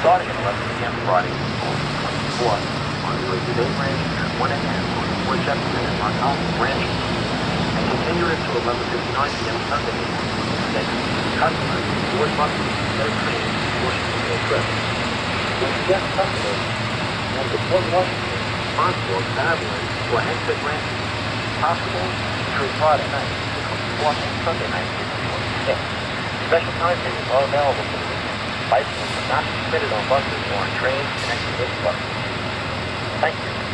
starting at 11 p.m. Friday, August 24th. On the way to Dave Ranch, turn 1 a.m. on Fort Jefferson and Marconi Ranch, and continue it to 11:59 p.m. Sunday. Thank you to customers who board buses instead of trains portions of their trip. We suggest customers and the Port Washington, Montauk, Avalanche, or Hempstead Ranch possible through Friday night, and Sunday night, April 26th. Special time periods are available for the weekend. Bicycles are not permitted on buses or on trains connected with buses. Thank you.